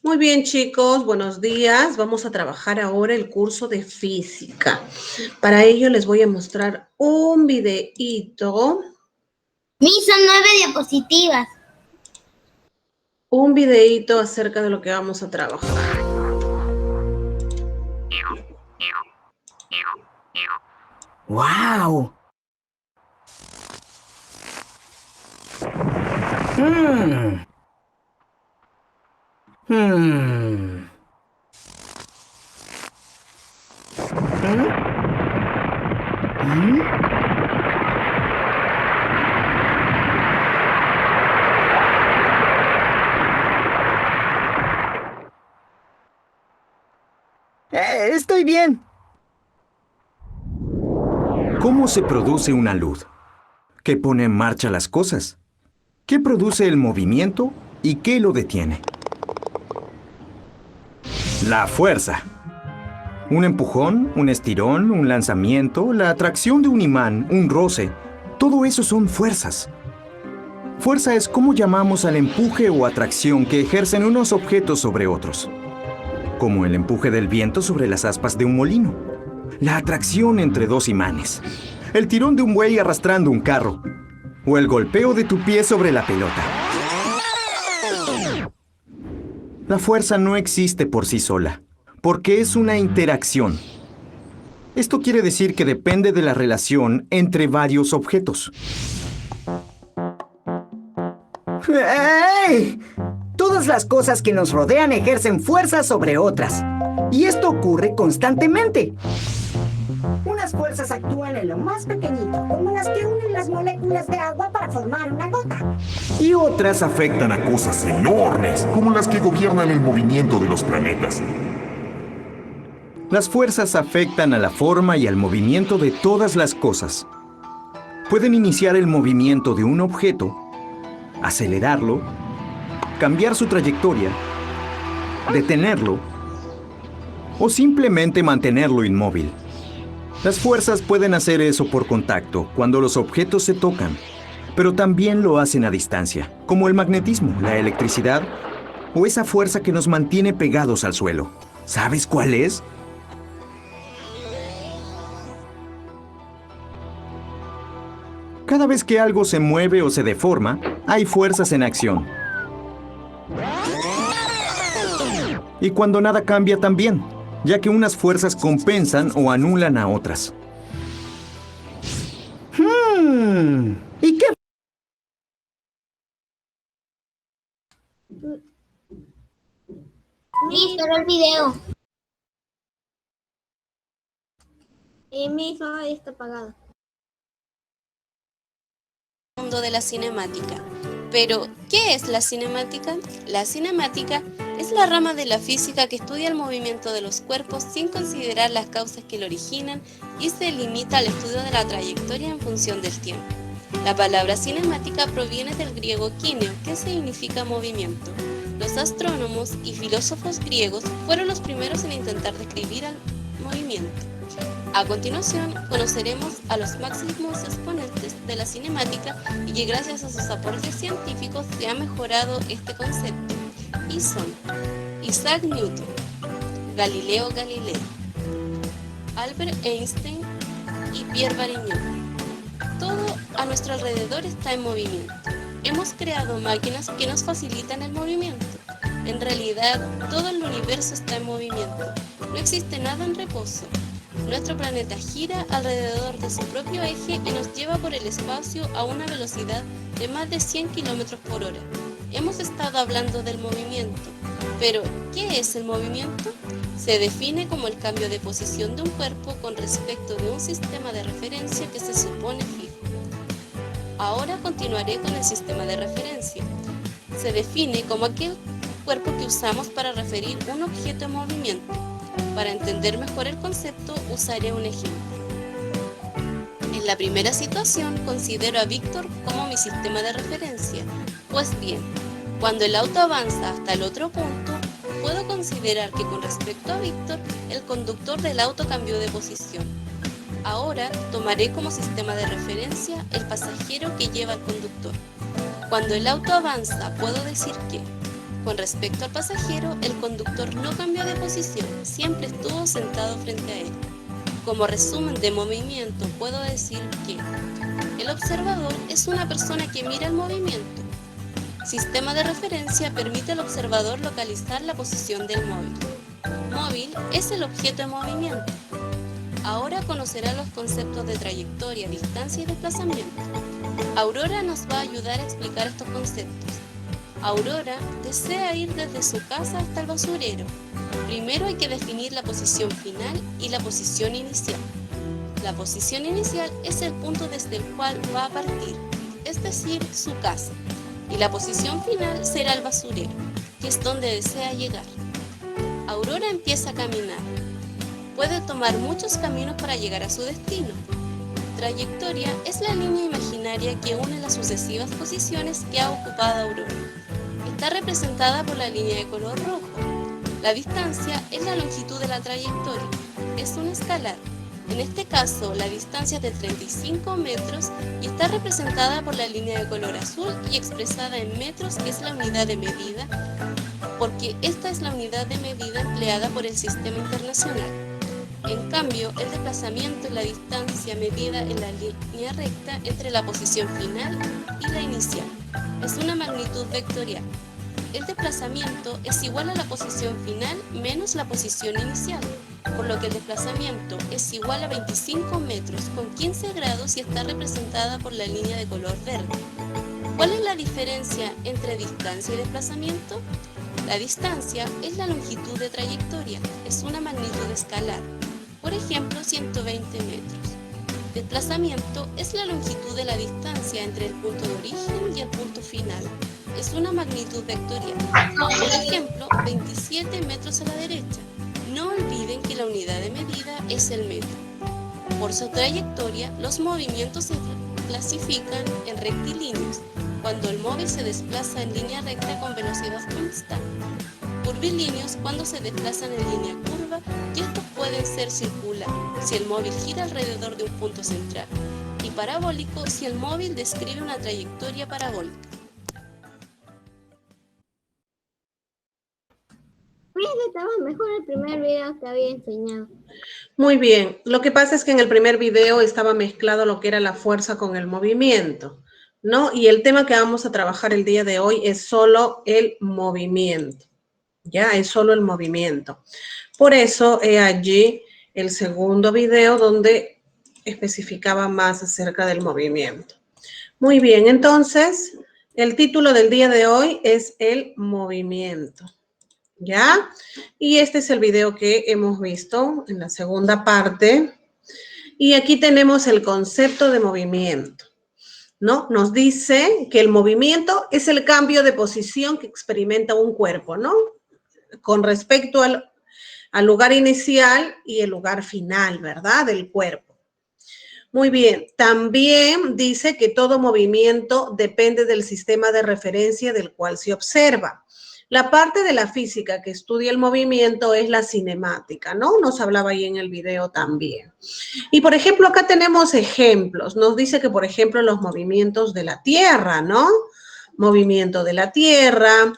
Muy bien, chicos, buenos días. Vamos a trabajar ahora el curso de física. Para ello les voy a mostrar un videíto. Son 9 diapositivas. Un videíto acerca de lo que vamos a trabajar. ¡Wow! Estoy bien. ¿Cómo se produce una luz? ¿Qué pone en marcha las cosas? ¿Qué produce el movimiento y qué lo detiene? La fuerza. Un empujón, un estirón, un lanzamiento, la atracción de un imán, un roce. Todo eso son fuerzas. Fuerza es cómo llamamos al empuje o atracción que ejercen unos objetos sobre otros. Como el empuje del viento sobre las aspas de un molino. La atracción entre dos imanes. El tirón de un buey arrastrando un carro. O el golpeo de tu pie sobre la pelota. La fuerza no existe por sí sola, porque es una interacción. Esto quiere decir que depende de la relación entre varios objetos. ¡Ey! Todas las cosas que nos rodean ejercen fuerza sobre otras. Y esto ocurre constantemente. Unas fuerzas actúan en lo más pequeñito, como las que unen las moléculas de agua para formar una gota. Y otras Afectan a cosas enormes, como las que gobiernan el movimiento de los planetas. Las fuerzas afectan a la forma y al movimiento de todas las cosas. Pueden iniciar el movimiento de un objeto, acelerarlo, cambiar su trayectoria, detenerlo o simplemente mantenerlo inmóvil. Las fuerzas pueden hacer eso por contacto, cuando los objetos se tocan, pero también lo hacen a distancia, como el magnetismo, la electricidad o esa fuerza que nos mantiene pegados al suelo. ¿Sabes cuál es? Cada vez que algo se mueve o se deforma, hay fuerzas en acción. Y cuando nada cambia también, ya que unas fuerzas compensan o anulan a otras. ¿Y qué? Cerró el video. Ahí está apagado. Mundo de la cinemática. Pero, ¿qué es la cinemática? La cinemática es la rama de la física que estudia el movimiento de los cuerpos sin considerar las causas que lo originan y se limita al estudio de la trayectoria en función del tiempo. La palabra cinemática proviene del griego kineo, que significa movimiento. Los astrónomos y filósofos griegos fueron los primeros en intentar describir el movimiento. A continuación, conoceremos a los máximos exponentes de la cinemática y que gracias a sus aportes científicos se ha mejorado este concepto. Y son Isaac Newton, Galileo Galilei, Albert Einstein y Pierre Varignon. Todo a nuestro alrededor está en movimiento. Hemos creado máquinas que nos facilitan el movimiento. En realidad, todo el universo está en movimiento. No existe nada en reposo. Nuestro planeta gira alrededor de su propio eje y nos lleva por el espacio a una velocidad de más de 100 km por hora. Hemos estado hablando del movimiento, pero ¿qué es el movimiento? Se define como el cambio de posición de un cuerpo con respecto de un sistema de referencia que se supone fijo. Ahora continuaré con el sistema de referencia. Se define como aquel cuerpo que usamos para referir un objeto en movimiento. Para entender mejor el concepto, usaré un ejemplo. En la primera situación, considero a Víctor como mi sistema de referencia. Pues bien, Cuando el auto avanza hasta el otro punto, puedo considerar que con respecto a Víctor, el conductor del auto cambió de posición. Ahora tomaré como sistema de referencia el pasajero que lleva al conductor. Cuando el auto avanza, puedo decir que, con respecto al pasajero, el conductor no cambió de posición, siempre estuvo sentado frente a él. Como resumen de movimiento, puedo decir que el observador es una persona que mira el movimiento. Sistema de referencia permite al observador localizar la posición del móvil. Móvil es el objeto en movimiento. Ahora conocerá los conceptos de trayectoria, distancia y desplazamiento. Aurora nos va a ayudar a explicar estos conceptos. Aurora desea ir desde su casa hasta el basurero. Primero hay que definir la posición final y la posición inicial. La posición inicial es el punto desde el cual va a partir, es decir, su casa. Y la posición final será el basurero, que es donde desea llegar. Aurora empieza a caminar. Puede tomar muchos caminos para llegar a su destino. Trayectoria es la línea imaginaria que une las sucesivas posiciones que ha ocupado Aurora. Está representada por la línea de color rojo. La distancia es la longitud de la trayectoria. Es una escalar. En este caso, la distancia es de 35 metros y está representada por la línea de color azul y expresada en metros, que es la unidad de medida, porque esta es la unidad de medida empleada por el sistema internacional. En cambio, el desplazamiento es la distancia medida en la línea recta entre la posición final y la inicial. Es una magnitud vectorial. El desplazamiento es igual a la posición final menos la posición inicial, por lo que el desplazamiento es igual a 25 metros con 15 grados y está representada por la línea de color verde. ¿Cuál es la diferencia entre distancia y desplazamiento? La distancia es la longitud de trayectoria, es una magnitud escalar. Por ejemplo, 120 metros. Desplazamiento es la longitud de la distancia entre el punto de origen y el punto final. Es una magnitud vectorial. Por ejemplo, 27 metros a la derecha. No olviden que la unidad de medida es el metro. Por su trayectoria, los movimientos se clasifican en rectilíneos, cuando el móvil se desplaza en línea recta con velocidad constante. Curvilíneos cuando se desplazan en línea curva, y estos pueden ser circular si el móvil gira alrededor de un punto central, y parabólico si el móvil describe una trayectoria parabólica. Estaba mejor el primer video que había enseñado. Muy bien. Lo que pasa es que en el primer video estaba mezclado lo que era la fuerza con el movimiento, ¿no? Y el tema que vamos a trabajar el día de hoy es solo el movimiento. Ya, es solo el movimiento. Por eso he allí el segundo video donde especificaba más acerca del movimiento. Muy bien, entonces, el título del día de hoy es el movimiento. ¿Ya? Y este es el video que hemos visto en la segunda parte. Y aquí tenemos el concepto de movimiento, ¿no? Nos dice que el movimiento es el cambio de posición que experimenta un cuerpo, ¿no? Con respecto al lugar inicial y el lugar final, ¿verdad? Del cuerpo. Muy bien. También dice que todo movimiento depende del sistema de referencia del cual se observa. La parte de la física que estudia el movimiento es la cinemática, ¿no? Nos hablaba ahí en el video también. Y, por ejemplo, acá tenemos ejemplos. Nos dice que, por ejemplo, los movimientos de la Tierra, ¿no? Movimiento de la Tierra,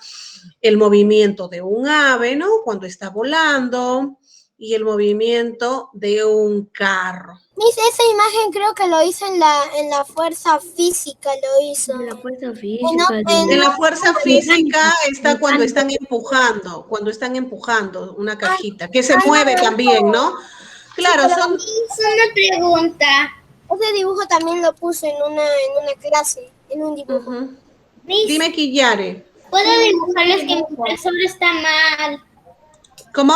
el movimiento de un ave, ¿no? Cuando está volando, y el movimiento de un carro. Miss, esa imagen creo que lo hizo en la fuerza física, lo hizo. En la fuerza física. En la fuerza física está cuando están empujando una cajita, que se mueve también, ¿no? Claro, son... Una pregunta. Ese dibujo también lo puse en una clase, en un dibujo. Miss, Dime, Kiyare. ¿puedo dibujarles que mi profesor está mal? ¿Cómo?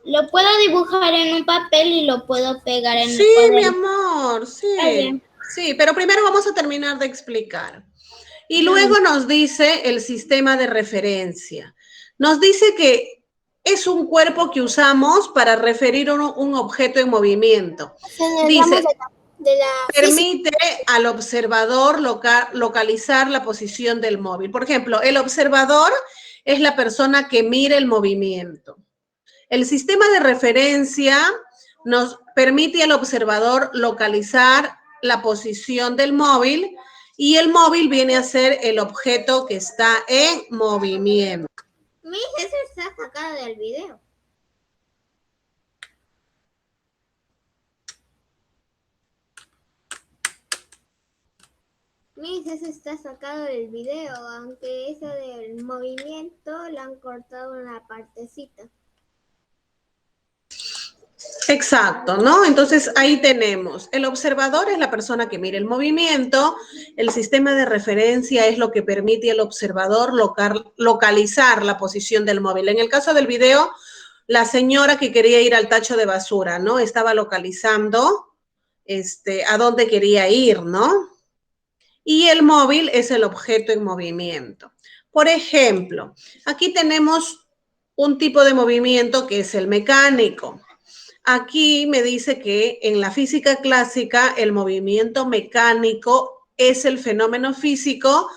Lo puedo dibujar en un papel y lo puedo pegar en el Sí, cuaderno. mi amor, sí. Sí, pero primero vamos a terminar de explicar. Y luego nos dice el sistema de referencia. Nos dice que es un cuerpo que usamos para referir un objeto en movimiento. Dice, Permite al observador localizar la posición del móvil. Por ejemplo, el observador es la persona que mira el movimiento. El sistema de referencia nos permite al observador localizar la posición del móvil y el móvil viene a ser el objeto que está en movimiento. Miss, eso está sacado del video. Miss, eso está sacado del video, aunque eso del movimiento lo han cortado una partecita. Exacto, ¿no? Entonces ahí tenemos, el observador es la persona que mira el movimiento, el sistema de referencia es lo que permite al observador localizar la posición del móvil. En el caso del video, la señora que quería ir al tacho de basura, ¿no? Estaba localizando a dónde quería ir, ¿no? Y el móvil es el objeto en movimiento. Por ejemplo, aquí tenemos un tipo de movimiento que es el mecánico. Aquí me dice que en la física clásica el movimiento mecánico es el fenómeno físico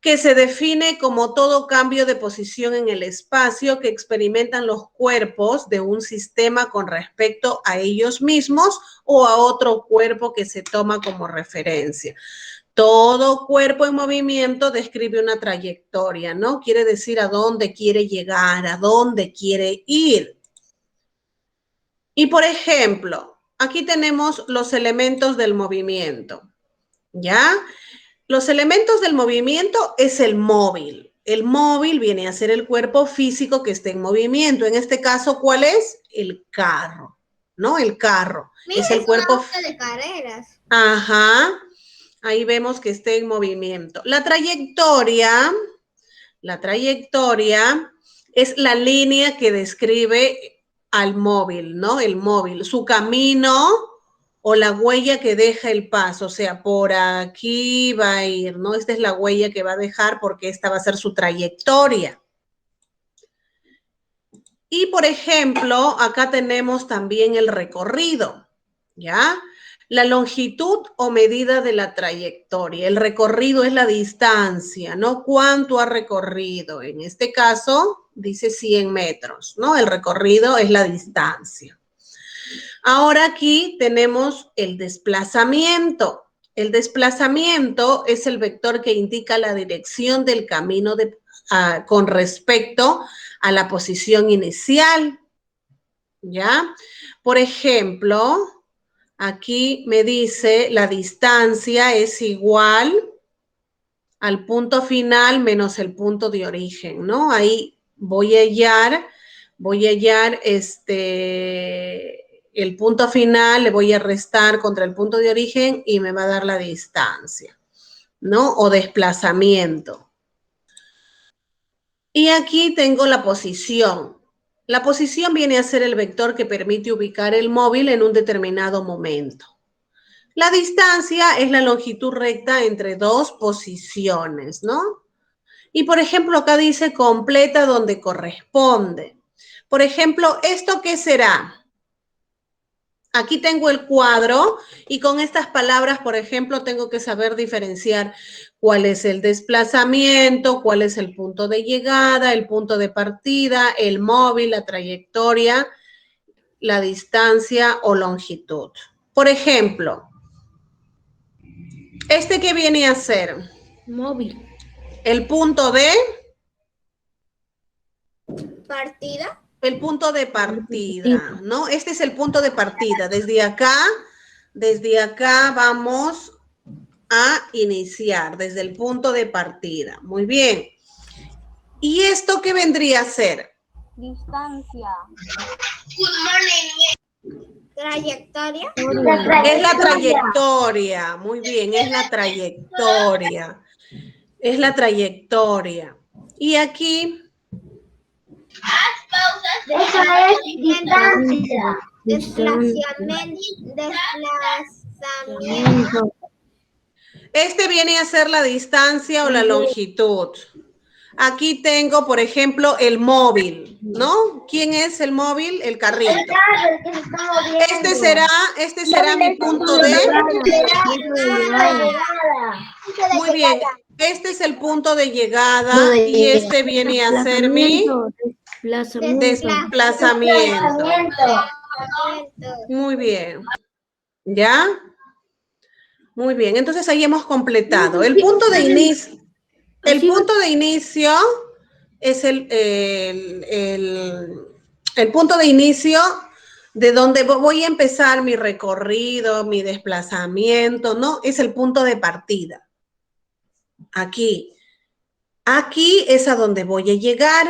que se define como todo cambio de posición en el espacio que experimentan los cuerpos de un sistema con respecto a ellos mismos o a otro cuerpo que se toma como referencia. Todo cuerpo en movimiento describe una trayectoria, ¿no? Quiere decir a dónde quiere llegar, a dónde quiere ir. Y por ejemplo, aquí tenemos los elementos del movimiento, ¿ya? Los elementos del movimiento es el móvil. El móvil viene a ser el cuerpo físico que está en movimiento. En este caso, ¿cuál es? El carro, ¿no? El carro. Mira, es el cuerpo de carreras. Ajá. Ahí vemos que está en movimiento. La trayectoria es la línea que describe al móvil, ¿no? El móvil, su camino o la huella que deja el paso, o sea, por aquí va a ir, ¿no? Esta es la huella que va a dejar porque esta va a ser su trayectoria. Y, por ejemplo, acá tenemos también el recorrido, ¿ya? La longitud o medida de la trayectoria. El recorrido es la distancia, ¿no? ¿Cuánto ha recorrido? En este caso, dice 100 metros, ¿no? El recorrido es la distancia. Ahora aquí tenemos el desplazamiento. El desplazamiento es el vector que indica la dirección del camino con respecto a la posición inicial, ¿ya? Por ejemplo, aquí me dice la distancia es igual al punto final menos el punto de origen, ¿no? Ahí voy a hallar el punto final, le voy a restar contra el punto de origen y me va a dar la distancia, ¿no? O desplazamiento. Y aquí tengo la posición. La posición viene a ser el vector que permite ubicar el móvil en un determinado momento. La distancia es la longitud recta entre dos posiciones, ¿no? Y, por ejemplo, acá dice completa donde corresponde. Por ejemplo, ¿esto qué será? Aquí tengo el cuadro y con estas palabras, por ejemplo, tengo que saber diferenciar cuál es el desplazamiento, cuál es el punto de llegada, el punto de partida, el móvil, la trayectoria, la distancia o longitud. Por ejemplo, ¿este qué viene a ser? Móvil. El punto de partida. El punto de partida, ¿no? Este es el punto de partida. Desde acá vamos a iniciar, desde el punto de partida. Muy bien. ¿Y esto qué vendría a ser? Distancia. Trayectoria. Es la trayectoria. Muy bien, es la trayectoria. Es la trayectoria. Y aquí... Eso es distancia. Desplazamiento. Este viene a ser la distancia o la longitud. Aquí tengo, por ejemplo, el móvil, ¿no? ¿Quién es el móvil? El carrito. Este será mi punto de... Muy bien. Este es el punto de llegada y este viene a ser mi desplazamiento. Muy bien. ¿Ya? Muy bien. Entonces ahí hemos completado. El punto de inicio es el punto de inicio de donde voy a empezar mi recorrido, mi desplazamiento, ¿no? Es el punto de partida. Aquí. Aquí es a donde voy a llegar.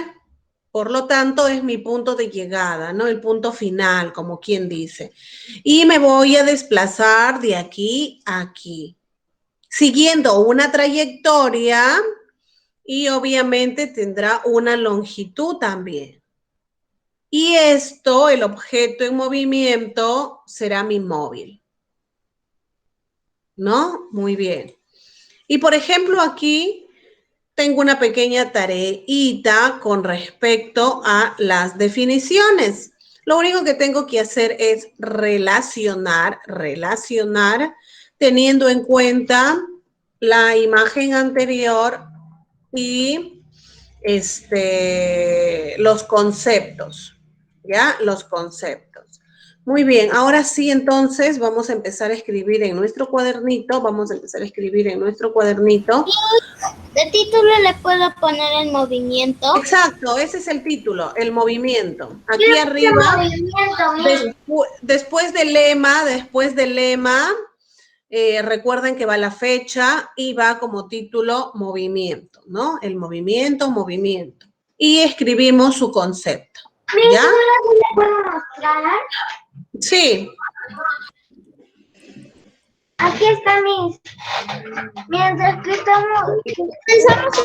Por lo tanto, es mi punto de llegada, ¿no? El punto final, como quien dice. Y me voy a desplazar de aquí a aquí, siguiendo una trayectoria y obviamente tendrá una longitud también. Y esto, el objeto en movimiento, será mi móvil. ¿No? Muy bien. Y por ejemplo, aquí tengo una pequeña tareita con respecto a las definiciones. Lo único que tengo que hacer es relacionar, teniendo en cuenta la imagen anterior y los conceptos, ¿ya? Los conceptos. Muy bien, ahora sí, entonces, vamos a empezar a escribir en nuestro cuadernito, ¿De título le puedo poner el movimiento? Exacto, ese es el título, el movimiento. Aquí arriba, después del lema, recuerden que va la fecha y va como título movimiento, ¿no? El movimiento. Y escribimos su concepto. ¿Ya? ¿Le puedo mostrar? Sí. Aquí está mientras que estamos, pensamos en